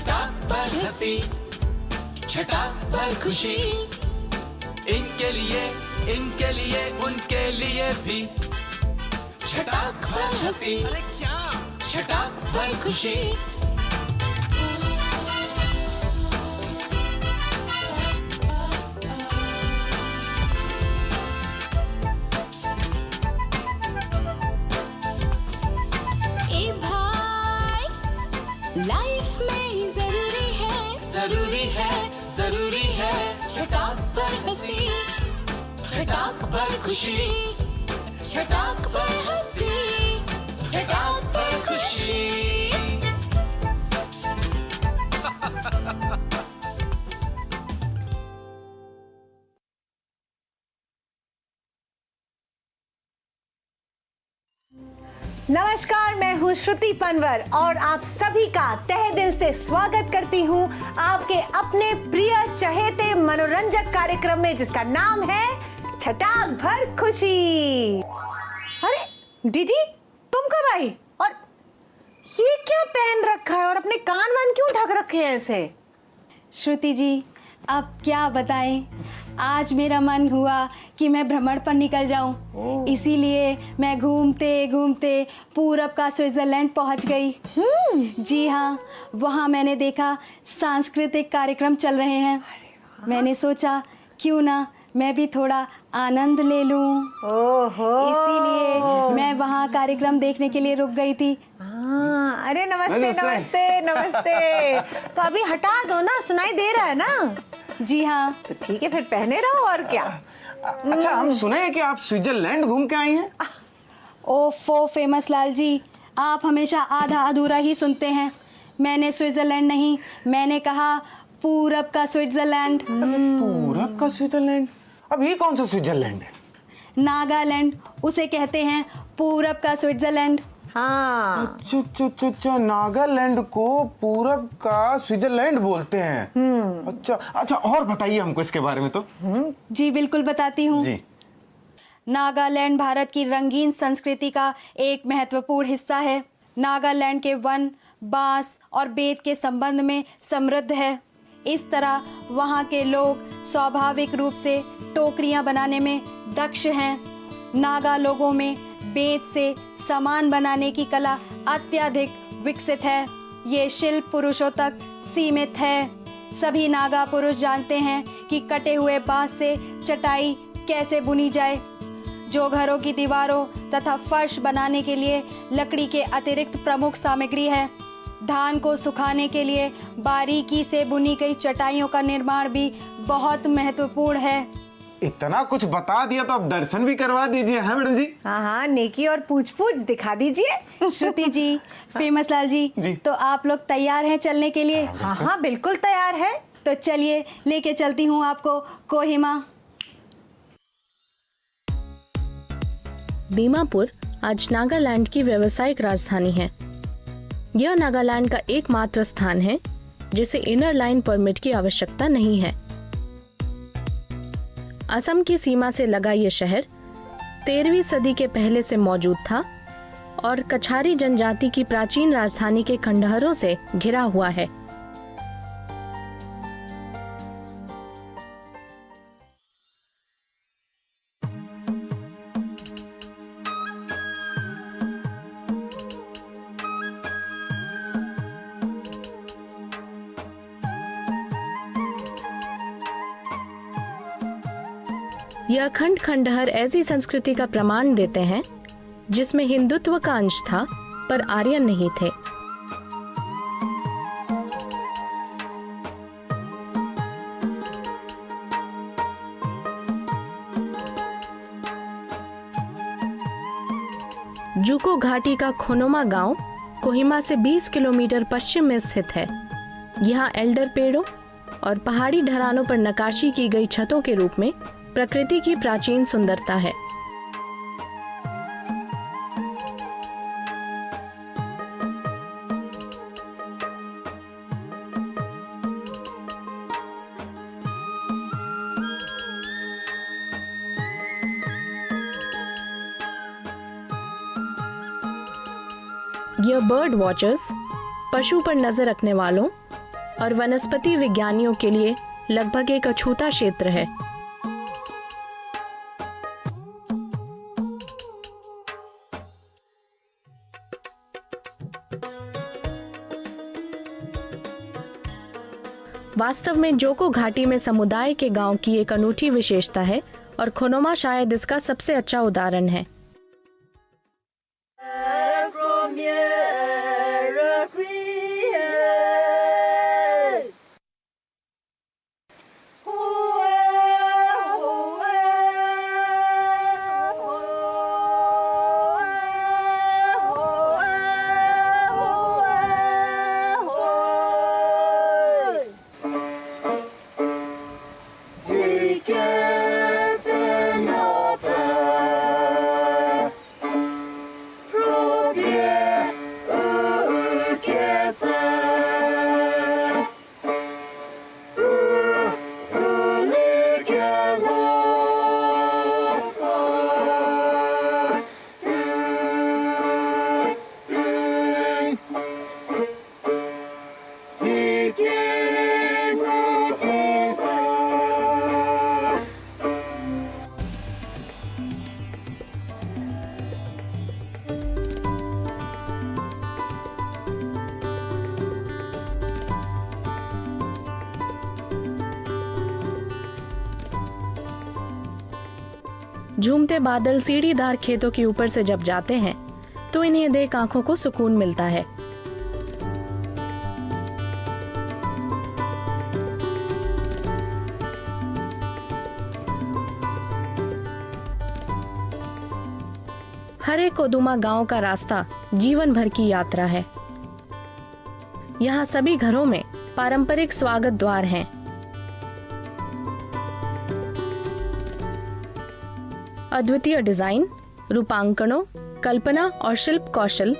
छटाक पर हंसी, छटाक पर खुशी, इनके लिए उनके लिए भी। छटाक पर हंसी, अरे क्या? छटाक पर खुशी। ए भाई, लाइफ में जरूरी है छटाक पर हंसी, छटाक पर खुशी, छटाक पर हंसी, छटाक पर खुशी। नमस्कार, मैं हूँ श्रुति पनवर और आप सभी का तहे दिल से स्वागत करती हूँ आपके अपने प्रिय चहेते मनोरंजक कार्यक्रम में, जिसका नाम है छटाक भर खुशी। अरे दीदी, तुम कब आई? और ये क्या पहन रखा है और अपने कान वान क्यों ढक रखे हैं ऐसे? श्रुति जी, अब क्या बताएं, आज मेरा मन हुआ कि मैं भ्रमण पर निकल जाऊं, इसीलिए मैं घूमते घूमते पूरब का स्विट्जरलैंड पहुंच गई। जी हाँ, वहाँ मैंने देखा सांस्कृतिक कार्यक्रम चल रहे हैं। मैंने सोचा क्यों ना मैं भी थोड़ा आनंद ले लूं। ओहो, इसीलिए मैं वहाँ कार्यक्रम देखने के लिए रुक गई थी। हाँ, अरे नमस्ते नमस्ते नमस्ते। तो अभी हटा दो ना, सुनाई दे रहा है ना? जी हाँ। तो ठीक है, फिर पहने रहो और क्या। अच्छा, हम सुने हैं कि आप स्विट्जरलैंड घूम के आई हैं। ओफो फेमस लाल जी, आप हमेशा आधा अधूरा ही सुनते हैं। मैंने स्विट्जरलैंड नहीं, मैंने कहा पूरब का स्विट्जरलैंड। पूरब का स्विट्जरलैंड? अब ये कौन सा स्विट्जरलैंड है? नागालैंड, उसे कहते हैं पूरब का स्विट्जरलैंड। हाँ, अच्छा, नागालैंड को पूरब का स्विट्जरलैंड बोलते हैं। अच्छा, और बताइए हमको इसके बारे में तो। जी बिल्कुल बताती हूँ जी। नागालैंड भारत की रंगीन संस्कृति का एक महत्वपूर्ण हिस्सा है। नागालैंड के वन, बांस और बेत के संबंध में समृद्ध है। इस तरह वहाँ के लोग स्वाभाविक रूप से टोकरियाँ बनाने में दक्ष हैं। नागा लोगों में बेत से सामान बनाने की कला अत्यधिक विकसित है। ये शिल्प पुरुषों तक सीमित है। सभी नागा पुरुष जानते हैं कि कटे हुए बांस से चटाई कैसे बुनी जाए, जो घरों की दीवारों तथा फर्श बनाने के लिए लकड़ी के अतिरिक्त प्रमुख सामग्री है। धान को सुखाने के लिए बारीकी से बुनी गई चटाइयों का निर्माण भी बहुत महत्वपूर्ण है। इतना कुछ बता दिया तो अब दर्शन भी करवा दीजिए। हाँ मैडम जी। हाँ, नेकी और पूछ पूछ दिखा दीजिए। श्रुति जी, फेमस लाल जी, तो आप लोग तैयार हैं चलने के लिए? हाँ, बिल्कुल तैयार है। तो चलिए, लेके चलती हूँ आपको कोहिमा। दीमापुर आज नागालैंड की व्यावसायिक राजधानी है। यह नागालैंड का एकमात्र स्थान है जिसे इनर लाइन परमिट की आवश्यकता नहीं है। असम की सीमा से लगा ये शहर 13वीं सदी के पहले से मौजूद था और कछारी जनजाति की प्राचीन राजधानी के खंडहरों से घिरा हुआ है। यह अखंड खंडहर ऐसी संस्कृति का प्रमाण देते हैं जिसमें हिंदुत्व का अंश था पर आर्यन नहीं थे। जुको घाटी का खोनोमा गांव कोहिमा से 20 किलोमीटर पश्चिम में स्थित है। यहाँ एल्डर पेड़ों और पहाड़ी ढलानों पर नक्काशी की गई छतों के रूप में प्रकृति की प्राचीन सुंदरता है। यह बर्ड वॉचर्स, पशु पर नजर रखने वालों और वनस्पति विज्ञानियों के लिए लगभग एक अछूता क्षेत्र है। वास्तव में जोको घाटी में समुदाय के गांव की एक अनूठी विशेषता है और खोनोमा शायद इसका सबसे अच्छा उदाहरण है। झूमते बादल सीढ़ीदार खेतों के ऊपर से जब जाते हैं तो इन्हें देख आंखों को सुकून मिलता है। हरे कोदुमा गांव का रास्ता जीवन भर की यात्रा है। यहाँ सभी घरों में पारंपरिक स्वागत द्वार हैं। अद्वितीय डिजाइन, रूपांकनों, कल्पना और शिल्प कौशल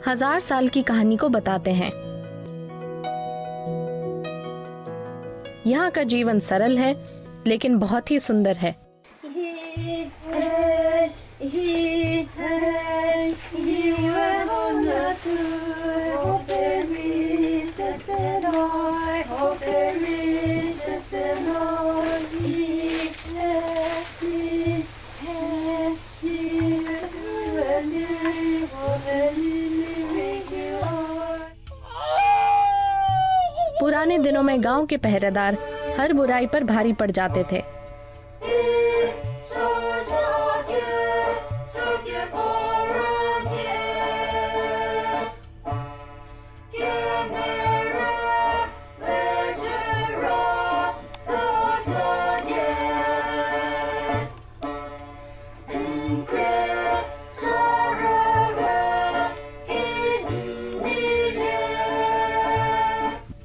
1000 साल की कहानी को बताते हैं। यहाँ का जीवन सरल है लेकिन बहुत ही सुंदर है। पुराने दिनों में गांव के पहरेदार हर बुराई पर भारी पड़ जाते थे।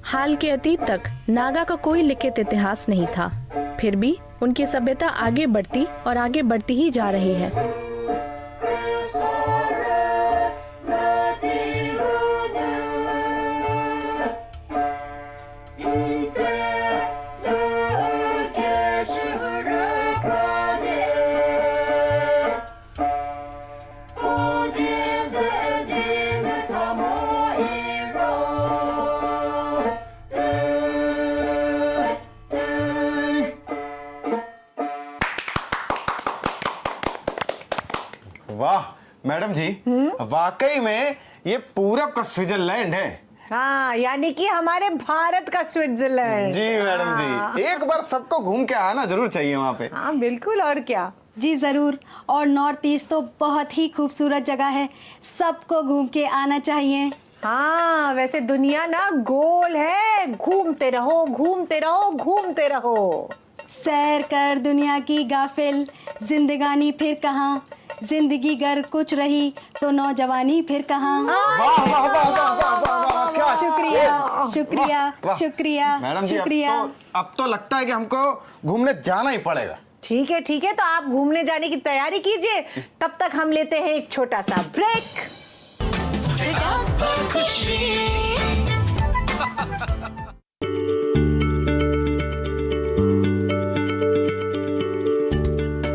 हाल के अतीत तक नागा का कोई लिखित इतिहास नहीं था, फिर भी उनकी सभ्यता आगे बढ़ती और आगे बढ़ती ही जा रही है। वाह मैडम जी, वाकई में ये पूरब का स्विट्जरलैंड है। हाँ, यानी कि हमारे भारत का स्विट्जरलैंड। जी मैडम जी, एक बार सबको घूम के आना जरूर चाहिए वहाँ पे। हाँ बिल्कुल, और क्या। जी ज़रूर, और नॉर्थ ईस्ट तो बहुत ही खूबसूरत जगह है, सबको घूम के आना चाहिए। हाँ, वैसे दुनिया ना गोल है, घूमते रहो घूमते रहो घूमते रहो। सैर कर दुनिया की गाफिल, जिंदगानी फिर कहाँ, जिंदगी गर कुछ रही तो नौजवानी फिर कहाँ। वाह वाह वाह वाह वाह वाह वाह, क्या शुक्रिया शुक्रिया वाह। शुक्रिया मैडम जी, शुक्रिया। अब तो लगता है कि हमको घूमने जाना ही पड़ेगा। ठीक है, तो आप घूमने जाने की तैयारी कीजिए, तब तक हम लेते हैं एक छोटा सा ब्रेक।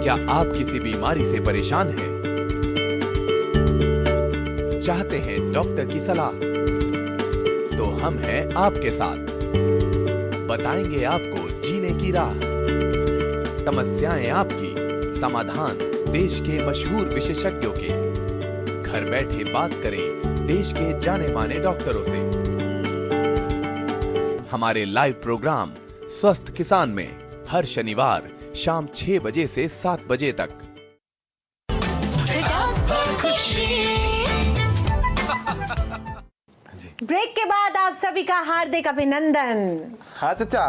क्या आप किसी बीमारी से परेशान हैं? चाहते हैं डॉक्टर की सलाह? तो हम हैं आपके साथ। बताएंगे आपको जीने की राह। समस्याएं आपकी, समाधान देश के मशहूर विशेषज्ञों के। घर बैठे बात करें देश के जाने माने डॉक्टरों से। हमारे लाइव प्रोग्राम स्वस्थ किसान में हर शनिवार शाम 6 बजे से 7 बजे तक। ब्रेक के बाद आप सभी का हार्दिक अभिनंदन। हाँ चाचा,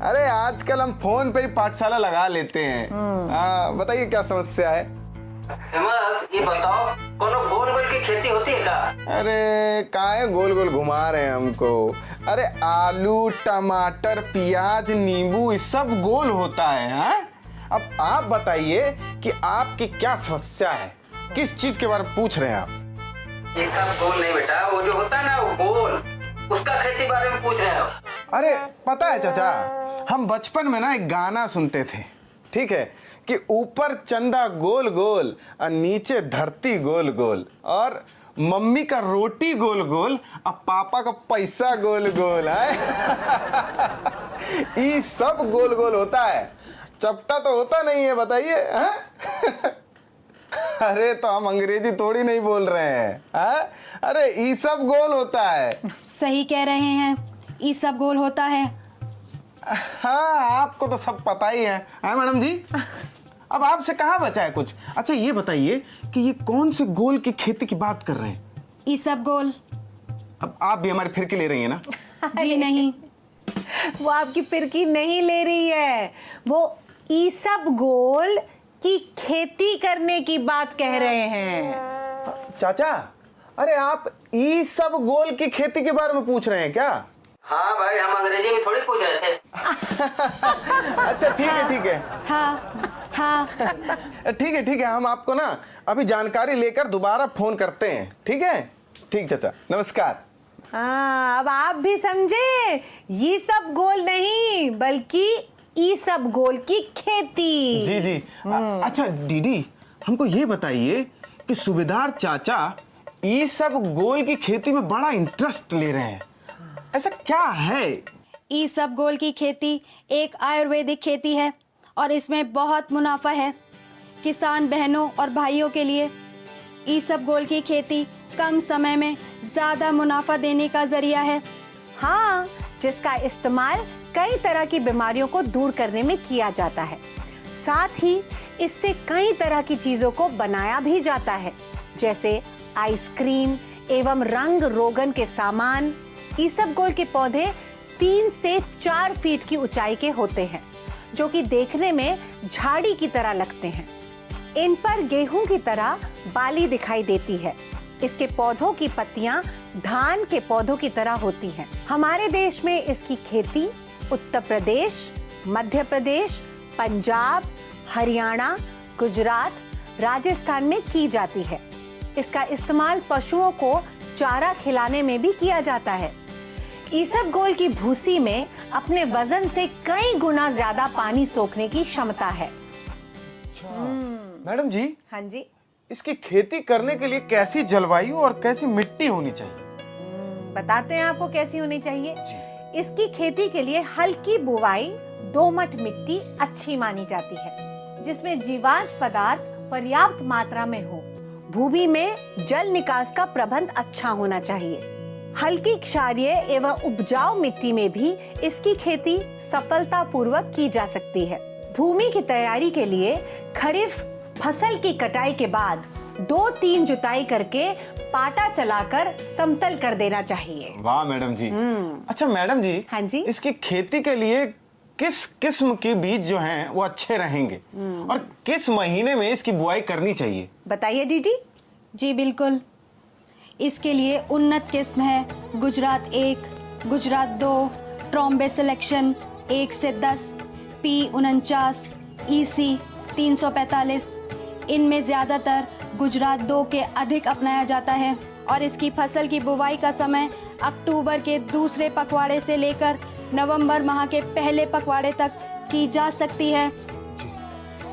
अरे आजकल हम फोन पे ही पाठशाला लगा लेते हैं। हाँ बताइए क्या समस्या है? हेमंत, ये बताओ कोनो गोल गोल की खेती होती है क्या? अरे काहे गोल गोल घुमा रहे हैं हमको? अरे आलू, टमाटर, प्याज, नींबू, ये सब गोल होता है। हाँ? अब आप बताइए कि आपकी क्या समस्या है, किस चीज के बारे में पूछ रहे हैं आप? ये सब गोल नहीं बेटा, वो जो होता है ना वो गोल, उसका खेती बारे में पूछ रहे हो। अरे पता है चाचा, हम बचपन में ना एक गाना सुनते थे, ठीक है, कि ऊपर चंदा गोल गोल और नीचे धरती गोल गोल, और मम्मी का रोटी गोल गोल और पापा का पैसा गोल गोल है। ये सब गोल गोल होता है, चपटा तो होता नहीं है, बताइए। अरे तो हम अंग्रेजी थोड़ी नहीं बोल रहे हैं। अरे ये सब गोल होता है। सही कह रहे हैं, ये सब गोल होता है। हाँ आपको तो सब पता ही है मैडम जी। अब आपसे कहाँ बचा है कुछ। अच्छा ये बताइए कि ये कौन से गोल की खेती की बात कर रहे हैं? ये सब गोल। अब आप भी हमारी फिरकी ले रही है ना? जी नहीं, वो आपकी फिरकी नहीं ले रही है, वो ई सब गोल की खेती करने की बात कह रहे हैं। चाचा, अरे आप ई सब गोल की खेती के बारे में पूछ रहे हैं क्या? हाँ भाई, हम अंग्रेजी में थोड़ी पूछ रहे थे। अच्छा ठीक है। हाँ ठीक है, हम आपको ना अभी जानकारी लेकर दोबारा फोन करते हैं, ठीक है? ठीक चाचा, नमस्कार। हाँ, अब आप भी समझे, ये सब गोल नहीं बल्कि ई सब गोल की खेती। जी। अच्छा दीदी, हमको ये बताइए कि सूबेदार चाचा ये सब गोल की खेती में बड़ा इंटरेस्ट ले रहे हैं, ऐसा क्या है? ये सब गोल की खेती एक आयुर्वेदिक खेती है और इसमें बहुत मुनाफा है। किसान बहनों और भाइयों के लिए ये सब गोल की खेती कम समय में ज़्यादा मुनाफा देने का जरिया है। हाँ, जिसका इस्तेमाल कई तरह की बीमारियों को दूर करने में किया जाता है। साथ ही इससे कई तरह की चीजों को बनाया भी जाता है, जैसे आइसक्रीम एवं रंग रोगन के सामान। ईसबगोल के पौधे 3 से 4 फीट की ऊंचाई के होते हैं, जो कि देखने में झाड़ी की तरह लगते हैं। इन पर गेहूं की तरह बाली दिखाई देती है। इसके पौधों की पत्तियां धान के पौधों की तरह होती हैं। हमारे देश में इसकी खेती उत्तर प्रदेश, मध्य प्रदेश, पंजाब, हरियाणा, गुजरात, राजस्थान में की जाती है। इसका इस्तेमाल पशुओं को चारा खिलाने में भी किया जाता है। ईसबगोल की भूसी में अपने वजन से कई गुना ज्यादा पानी सोखने की क्षमता है। मैडम जी, हाँ जी, इसकी खेती करने के लिए कैसी जलवायु और कैसी मिट्टी होनी चाहिए? बताते हैं आपको कैसी होनी चाहिए। इसकी खेती के लिए हल्की बुवाई, दोमट मिट्टी अच्छी मानी जाती है, जिसमें जीवाश्म पदार्थ पर्याप्त मात्रा में हो। भूमि में जल निकास का प्रबंध अच्छा होना चाहिए। हल्की क्षारीय एवं उपजाऊ मिट्टी में भी इसकी खेती सफलतापूर्वक की जा सकती है। भूमि की तैयारी के लिए खरीफ फसल की कटाई के बाद 2-3 जुताई करके पाटा चलाकर समतल कर देना चाहिए। वाह मैडम जी। अच्छा मैडम जी, हाँ जी, इसकी खेती के लिए किस किस्म के बीज जो हैं वो अच्छे रहेंगे और किस महीने में इसकी बुआई करनी चाहिए? बताइए दीदी। जी बिल्कुल, इसके लिए उन्नत किस्म है गुजरात 1, गुजरात 2, ट्रॉम्बे सिलेक्शन 1 से 10, P49, EC 345। इनमें ज़्यादातर गुजरात 2 के अधिक अपनाया जाता है और इसकी फसल की बुवाई का समय अक्टूबर के दूसरे पखवाड़े से लेकर नवंबर माह के पहले पखवाड़े तक की जा सकती है।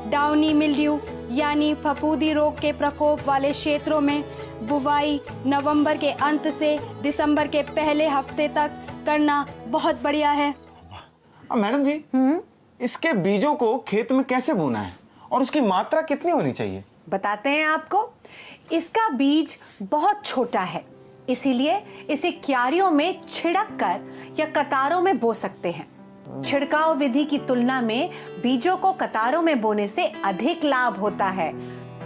डाउनी मिल्ड्यू यानी फफूंदी रोग के प्रकोप वाले क्षेत्रों में बुवाई नवंबर के अंत से दिसंबर के पहले हफ्ते तक करना बहुत बढ़िया है। मैडम जी, इसके बीजों को खेत में कैसे बोना है और उसकी मात्रा कितनी होनी चाहिए? बताते हैं आपको। इसका बीज बहुत छोटा है, इसीलिए इसे क्यारियों में छिड़क कर या कतारों में बो सकते हैं। छिड़काव विधि की तुलना में बीजों को कतारों में बोने से अधिक लाभ होता है।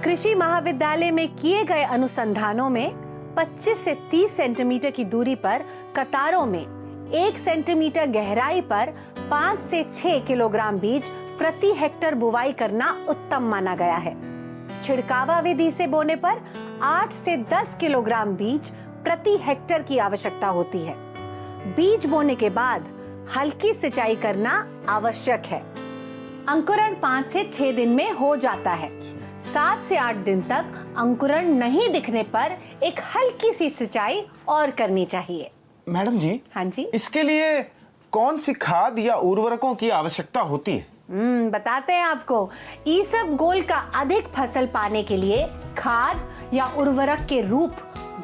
कृषि महाविद्यालय में किए गए अनुसंधानों में 25 से 30 सेंटीमीटर की दूरी पर कतारों में 1 सेंटीमीटर गहराई पर 5 से 6 किलोग्राम बीज प्रति हेक्टर बुवाई करना उत्तम माना गया है। छिड़कावा विधि से बोने पर 8 से 10 किलोग्राम बीज प्रति हेक्टर की आवश्यकता होती है। बीज बोने के बाद हल्की सिंचाई करना आवश्यक है। अंकुरण 5 से 6 दिन में हो जाता है। 7 से 8 दिन तक अंकुरण नहीं दिखने पर एक हल्की सी सिंचाई और करनी चाहिए। मैडम जी, हाँ जी, इसके लिए कौन सी खाद या उर्वरकों की आवश्यकता होती है? बताते हैं आपको। ईसबगोल का अधिक फसल पाने के लिए खाद या उर्वरक के रूप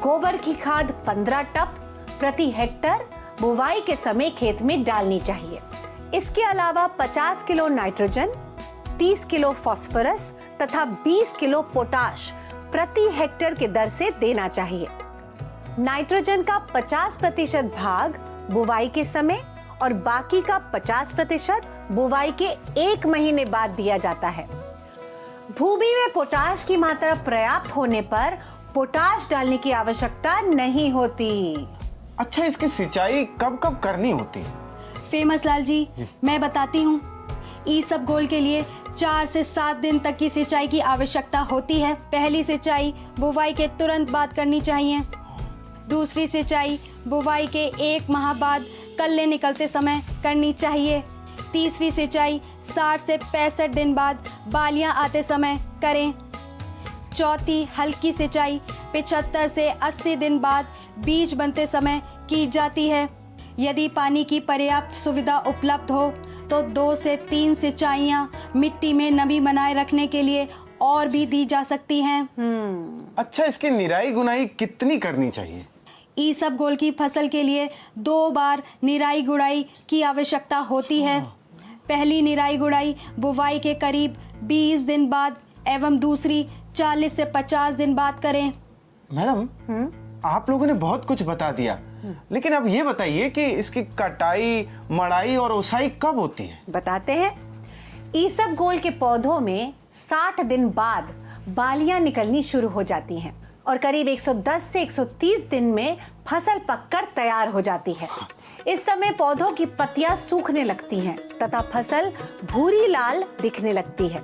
गोबर की खाद 15 टप प्रति हेक्टर बुवाई के समय खेत में डालनी चाहिए। इसके अलावा 50 किलो नाइट्रोजन, 30 किलो फास्फोरस तथा 20 किलो पोटाश प्रति हेक्टर के दर से देना चाहिए। नाइट्रोजन का 50% भाग बुवाई के समय और बाकी का 50% बुवाई के 1 महीने बाद दिया जाता है। भूमि में पोटाश की मात्रा पर्याप्त होने पर पोटाश डालने की आवश्यकता नहीं होती। अच्छा, इसकी सिंचाई कब कब करनी होती है? फेमस लाल जी, मैं बताती हूँ। ईसबगोल के लिए 4 से 7 दिन तक की सिंचाई की आवश्यकता होती है। पहली सिंचाई बुवाई के तुरंत बाद करनी चाहिए। दूसरी सिंचाई बुवाई के 1 माह बाद कल्ले निकलते समय करनी चाहिए। तीसरी सिंचाई 60 से 65 दिन बाद बालियां आते समय करें। चौथी हल्की सिंचाई 75 से 80 दिन बाद बीज बनते समय की जाती है। यदि पानी की पर्याप्त सुविधा उपलब्ध हो तो 2 से 3 सिंचाइयां मिट्टी में नमी बनाए रखने के लिए और भी दी जा सकती हैं। अच्छा, इसकी निराई गुनाई कितनी करनी चाहिए? ईसबगोल की फसल के लिए 2 बार निराई गुड़ाई की आवश्यकता होती है। पहली निराई गुड़ाई बुवाई के करीब 20 दिन बाद एवं दूसरी 40 से 50 दिन बाद करें। मैडम, आप लोगों ने बहुत कुछ बता दिया, लेकिन अब ये बताइए कि इसकी कटाई, मड़ाई और ओसाई कब होती है? बताते हैं। ईसबगोल के पौधों में 60 दिन बाद बालियां निकलनी शुरू हो जाती हैं और करीब 110 से 130 दिन में फसल पककर तैयार हो जाती है। इस समय पौधों की पत्तियां सूखने लगती हैं तथा फसल भूरी लाल दिखने लगती है।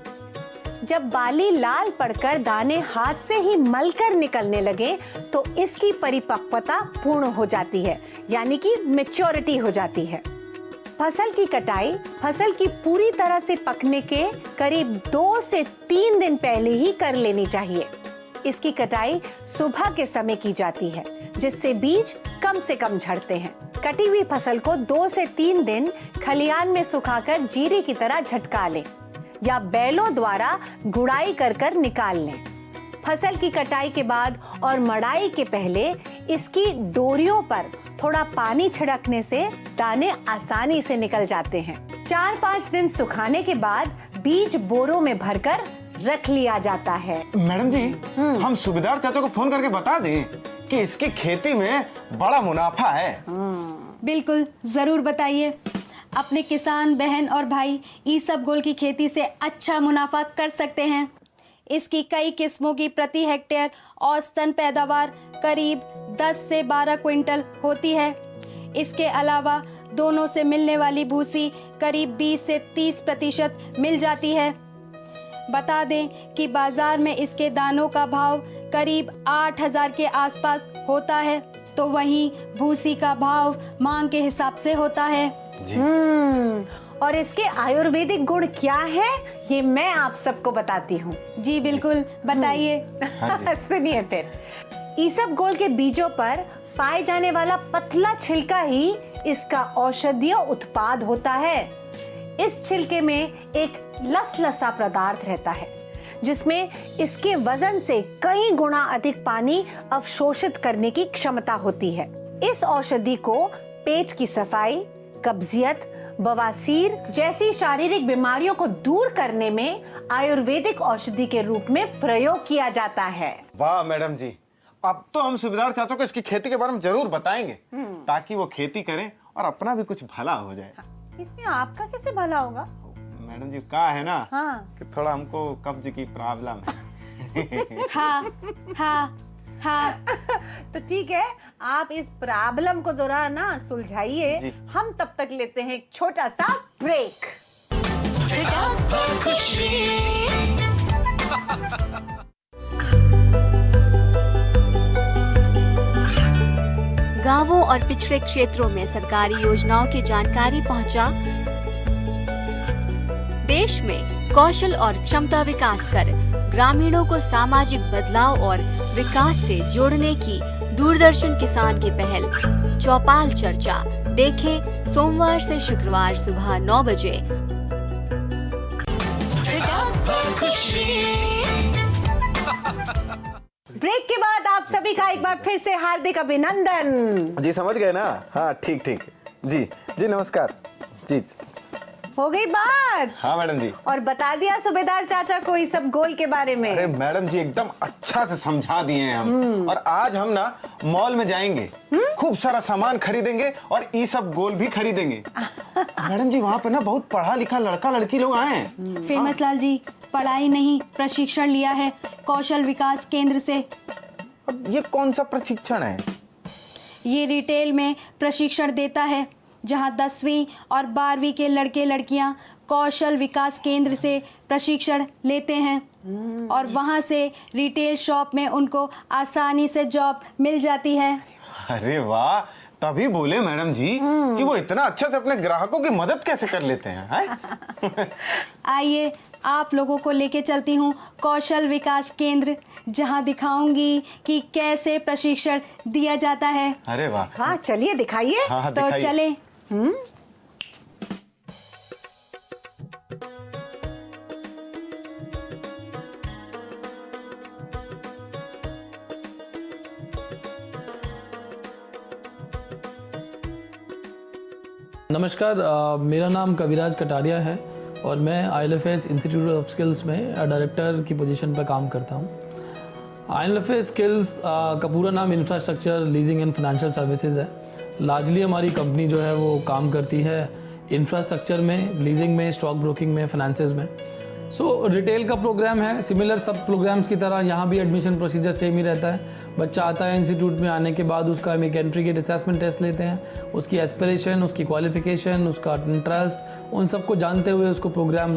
जब बाली लाल पड़कर दाने हाथ से ही मलकर निकलने लगे तो इसकी परिपक्वता पूर्ण हो जाती है, यानी कि मैच्योरिटी हो जाती है। फसल की कटाई फसल की पूरी तरह से पकने के करीब 2 से 3 दिन पहले ही कर लेनी चाहिए। इसकी कटाई सुबह के समय की जाती है, जिससे बीज कम से कम झड़ते हैं। कटी हुई फसल को 2 से 3 दिन खलियान में सुखाकर जीरे की तरह झटका लें या बैलों द्वारा गुड़ाई कर निकाल लें। फसल की कटाई के बाद और मड़ाई के पहले इसकी डोरियों पर थोड़ा पानी छिड़कने से दाने आसानी से निकल जाते हैं। 4-5 दिन सुखाने के बाद बीज बोरों में भरकर रख लिया जाता है। मैडम जी, हम सूबेदार चाचा को फोन करके बता दें कि इसकी खेती में बड़ा मुनाफा है। बिल्कुल, जरूर बताइए। अपने किसान बहन और भाई ईसबगोल की खेती से अच्छा मुनाफा कर सकते हैं। इसकी कई किस्मों की प्रति हेक्टेयर औसतन पैदावार करीब 10 से 12 क्विंटल होती है। इसके अलावा दोनों से मिलने वाली भूसी करीब 20 से 30% मिल जाती है। बता दें कि बाजार में इसके दानों का भाव करीब 8,000 के आसपास होता है, तो वहीं भूसी का भाव मांग के हिसाब से होता है। और इसके आयुर्वेदिक गुण क्या है, ये मैं आप सबको बताती हूँ। जी बिल्कुल, बताइए। सुनिए फिर। ईसबगोल के बीजों पर पाए जाने वाला पतला छिलका ही इसका औषधीय उत्पाद होता है। इस छिलके में एक लसलसा पदार्थ रहता है, जिसमें इसके वजन से कई गुना अधिक पानी अवशोषित करने की क्षमता होती है। इस औषधि को पेट की सफाई, कब्जियत, बवासीर जैसी शारीरिक बीमारियों को दूर करने में आयुर्वेदिक औषधि के रूप में प्रयोग किया जाता है। वाह मैडम जी, अब तो हम सूबेदार चाचा को इसकी खेती के बारे में जरूर बताएंगे ताकि वो खेती करें और अपना भी कुछ भला हो जाए। इसमें आपका कैसे भला होगा? मैडम जी कहा है ना हाँ। कि थोड़ा हमको कब्ज की प्रॉब्लम है। हाँ हाँ हाँ। तो ठीक है, आप इस प्रॉब्लम को जरा ना सुलझाइए। जी। हम तब तक लेते हैं एक छोटा सा ब्रेक। चटाक पर खुशी। गांवों और पिछड़े क्षेत्रों में सरकारी योजनाओं की जानकारी पहुंचा। देश में कौशल और क्षमता विकास कर ग्रामीणों को सामाजिक बदलाव और विकास से जोड़ने की दूरदर्शन किसान की पहल चौपाल चर्चा देखें सोमवार से शुक्रवार सुबह 9 बजे। चटाक पर खुशी। ब्रेक के बाद आप सभी का एक बार फिर से हार्दिक अभिनंदन। जी समझ गए ना? हाँ ठीक ठीक। जी जी नमस्कार जी। हो गई बात? हाँ मैडम जी। और बता दिया सूबेदार चाचा को इस सब गोल के बारे में? अरे मैडम जी एकदम अच्छा से समझा दिए हैं हम। और आज हम ना मॉल में जाएंगे, खूब सारा सामान खरीदेंगे और ये सब गोल भी खरीदेंगे। मैडम जी वहाँ पे ना बहुत पढ़ा लिखा लड़का लड़की लोग आए हैं। फेमस लाल जी, पढ़ाई नहीं प्रशिक्षण लिया है कौशल विकास केंद्र से। अब ये कौन सा प्रशिक्षण है? ये रिटेल में प्रशिक्षण देता है, जहां 10वीं और 12वीं के लड़के लड़कियां कौशल विकास केंद्र से प्रशिक्षण लेते हैं और वहां से रिटेल शॉप में उनको आसानी से जॉब मिल जाती है। अरे वाह, तभी बोले मैडम जी कि वो इतना अच्छा से अपने ग्राहकों की मदद कैसे कर लेते हैं। आइए आप लोगों को लेके चलती हूँ कौशल विकास केंद्र, जहाँ दिखाऊंगी कि कैसे प्रशिक्षण दिया जाता है। अरे वाह। हाँ चलिए दिखाइए। हाँ, तो दिखाइए। चलें। नमस्कार, मेरा नाम कविराज कटारिया है और मैं ILFS इंस्टीट्यूट ऑफ स्किल्स में डायरेक्टर की पोजीशन पर काम करता हूँ। ILFS स्किल्स का पूरा नाम infrastructure leasing and financial services है। लार्जली हमारी कंपनी जो है वो काम करती है इंफ्रास्ट्रक्चर में, लीजिंग में, स्टॉक ब्रोकिंग में, फाइनेंसेस में। सो रिटेल का प्रोग्राम है, सिमिलर सब प्रोग्राम्स की तरह यहाँ भी एडमिशन प्रोसीजर सेम ही रहता है। बच्चा आता है इंस्टीट्यूट में, आने के बाद उसका हम एक एंट्री गेट असेसमेंट टेस्ट लेते हैं, उसकी एस्पिरेशन, उसकी क्वालिफिकेशन, उसका इंटरेस्ट, उन सबको जानते हुए उसको प्रोग्राम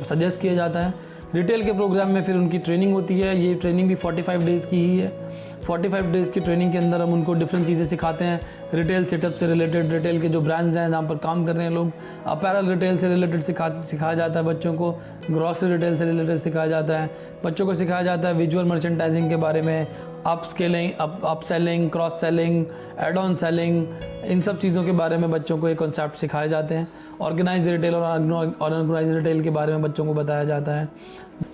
सजेस्ट किया जाता है। रिटेल के प्रोग्राम में फिर उनकी ट्रेनिंग होती है। ये ट्रेनिंग भी 45 डेज़ की ही है। 45 डेज़ की ट्रेनिंग के अंदर हम उनको डिफरेंट चीज़ें सिखाते हैं, रिटेल सेटअप से रिलेटेड, रिटेल के जो ब्रांड्स हैं जहाँ पर काम कर रहे हैं लोग, अपैरल रिटेल से रिलेटेड सिखाया जाता है बच्चों को, ग्रॉसरी रिटेल से रिलेटेड सिखाया जाता है बच्चों को, सिखाया जाता है विजुअल मर्चेंटाइजिंग के बारे में, up scaling, up selling, cross selling, add on selling, इन सब चीज़ों के बारे में बच्चों को एक कॉन्सेप्ट सिखाए जाते हैं। ऑर्गेनाइज रिटेल और अनऑर्गेनाइज रिटेल के बारे में बच्चों को बताया जाता है।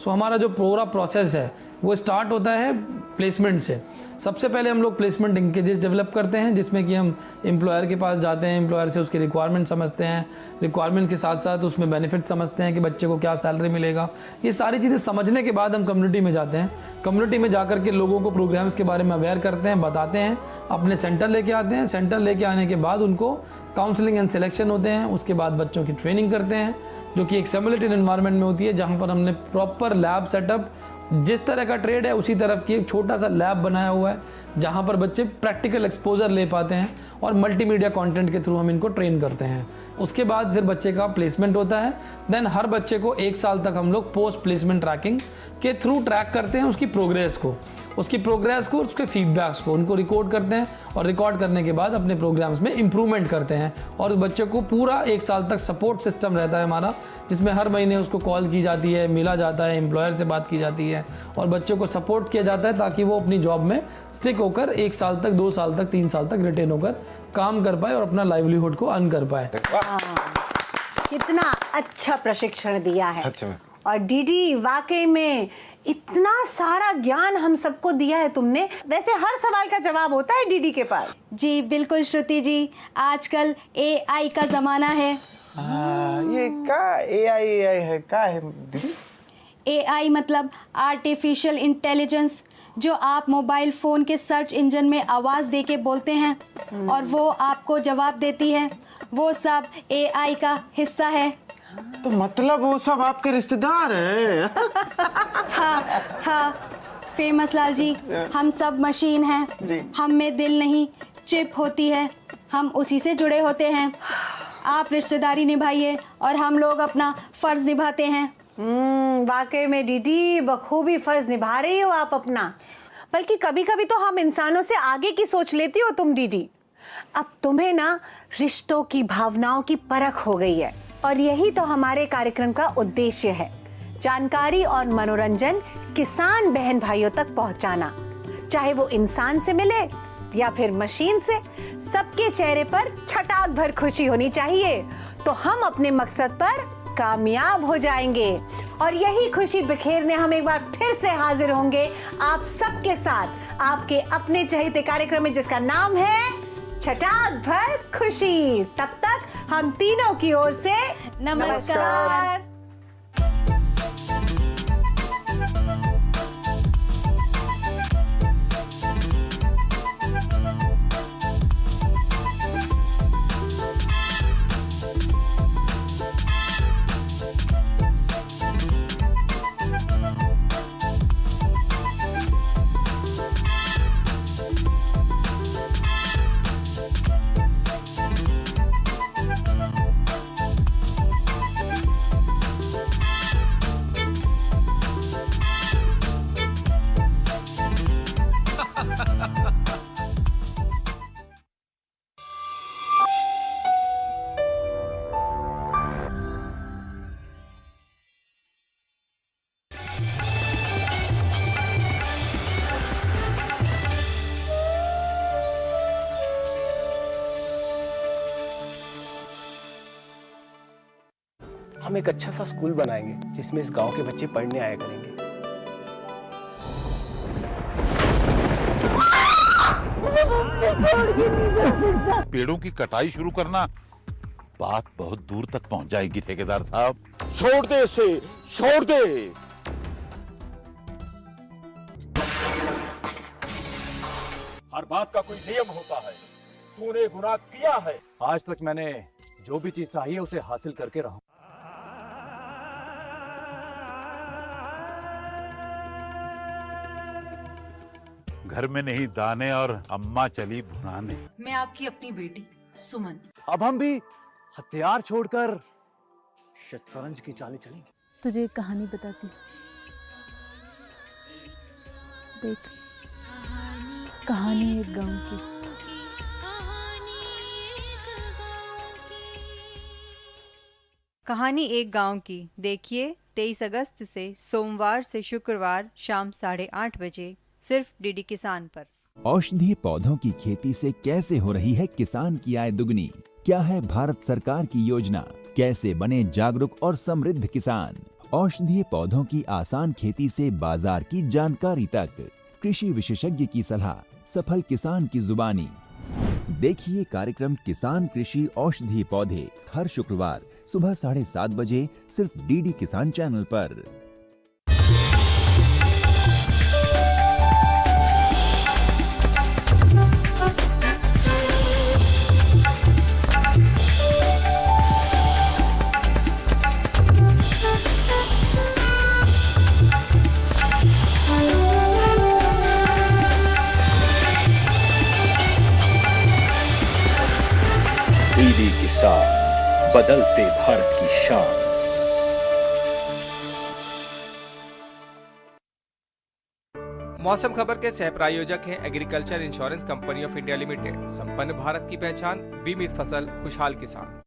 सो हमारा जो पूरा प्रोसेस है वो स्टार्ट होता है प्लेसमेंट से। सबसे पहले हम लोग प्लेसमेंट लिंकेजेस डेवलप करते हैं, जिसमें कि हम एम्प्लॉयर के पास जाते हैं, एम्प्लॉयर से उसकी रिक्वायरमेंट समझते हैं, रिक्वायरमेंट के साथ साथ उसमें बेनिफिट समझते हैं कि बच्चे को क्या सैलरी मिलेगा। ये सारी चीज़ें समझने के बाद हम कम्युनिटी में जाते हैं। कम्युनिटी में जाकर के लोगों को प्रोग्राम्स के बारे में अवेयर करते हैं, बताते हैं, अपने सेंटर लेके आते हैं। सेंटर लेके आने के बाद उनको काउंसलिंग एंड सिलेक्शन होते हैं। उसके बाद बच्चों की ट्रेनिंग करते हैं, जो कि एक सिमुलेटेड एनवायरनमेंट में होती है, जहाँ पर हमने प्रॉपर लैब सेटअप, जिस तरह का ट्रेड है उसी तरफ की एक छोटा सा लैब बनाया हुआ है, जहाँ पर बच्चे प्रैक्टिकल एक्सपोजर ले पाते हैं और मल्टीमीडिया कंटेंट के थ्रू हम इनको ट्रेन करते हैं। उसके बाद फिर बच्चे का प्लेसमेंट होता है। देन हर बच्चे को 1 साल तक हम लोग पोस्ट प्लेसमेंट ट्रैकिंग के थ्रू ट्रैक करते हैं उसकी प्रोग्रेस को, उसके फीडबैक्स को उनको रिकॉर्ड करते हैं और रिकॉर्ड करने के बाद अपने प्रोग्राम्स में इम्प्रूवमेंट करते हैं। और बच्चे को पूरा 1 साल तक सपोर्ट सिस्टम रहता है हमारा, जिसमें हर महीने उसको कॉल की जाती है, मिला जाता है, एम्प्लॉयर से बात की जाती है और बच्चों को सपोर्ट किया जाता है ताकि वो अपनी जॉब में स्टिक होकर 1 साल तक, 2 साल तक, 3 साल तक रिटेन होकर काम कर पाए और अपना लाइवलीहुड को अर्न कर पाए। कितना अच्छा प्रशिक्षण दिया है सच में। और डीडी वाकई में इतना सारा ज्ञान हम सबको दिया है तुमने। वैसे हर सवाल का जवाब होता है डीडी के पास? जी बिल्कुल श्रुति जी, आजकल AI का ज़माना है। ये का AI है, का है दीदी? AI मतलब आर्टिफिशियल इंटेलिजेंस, जो आप मोबाइल फ़ोन के सर्च इंजन में आवाज़ दे के बोलते हैं और वो आपको जवाब देती है, वो सब AI का हिस्सा है। तो मतलब वो सब आपके रिश्तेदार हैं? हाँ फेमस लाल जी, हम सब मशीन हैं जी। हम में दिल नहीं, चिप होती है, हम उसी से जुड़े होते हैं। आप रिश्तेदारी निभाइए और हम लोग अपना फर्ज निभाते हैं। वाकई में दीदी बखूबी फर्ज निभा रही हो आप अपना। बल्कि कभी कभी तो हम इंसानों से आगे की सोच लेती हो तुम दीदी। अब तुम्हें ना रिश्तों की भावनाओं की परख हो गई है और यही तो हमारे कार्यक्रम का उद्देश्य है, जानकारी और मनोरंजन किसान बहन भाइयों तक पहुंचाना। चाहे वो इंसान से मिले या फिर मशीन से, सबके चेहरे पर छटाक भर खुशी होनी चाहिए, तो हम अपने मकसद पर कामयाब हो जाएंगे। और यही खुशी बिखेरने हम एक बार फिर से हाजिर होंगे आप सबके साथ आपके अपने चहेते कार्यक्रम में, जिसका नाम है छटाक भर खुशी। तब तक हम तीनों की ओर से नमस्कार। हम एक अच्छा सा स्कूल बनाएंगे जिसमें इस गांव के बच्चे पढ़ने आया करेंगे। पेड़ों की कटाई शुरू करना बात बहुत दूर तक पहुंच जाएगी ठेकेदार साहब। छोड़ दे इसे, छोड़ दे। हर बात का कोई नियम होता है। तूने गुनाह किया है। आज तक मैंने जो भी चीज चाहिए उसे हासिल करके रहा। घर में नहीं दाने और अम्मा चली भुनाने। मैं आपकी अपनी बेटी सुमन। अब हम भी हथियार छोड़कर शतरंज की चालें चलेंगे। तुझे एक कहानी बताती हूँ, देख। कहानी एक गांव की। कहानी एक गांव की। देखिए 23 अगस्त से सोमवार से शुक्रवार शाम 8:30 बजे सिर्फ डीडी किसान पर। औषधीय पौधों की खेती से कैसे हो रही है किसान की आय दुगनी? क्या है भारत सरकार की योजना? कैसे बने जागरूक और समृद्ध किसान? औषधीय पौधों की आसान खेती से बाजार की जानकारी तक, कृषि विशेषज्ञ की सलाह, सफल किसान की जुबानी। देखिए कार्यक्रम किसान कृषि औषधीय पौधे हर शुक्रवार सुबह 7:30 बजे सिर्फ डीडी किसान चैनल पर। डीडी किसान, बदलते भारत की शान। मौसम खबर के सह प्रायोजक हैं agriculture insurance company of India limited. संपन्न भारत की पहचान, बीमित फसल, खुशहाल किसान।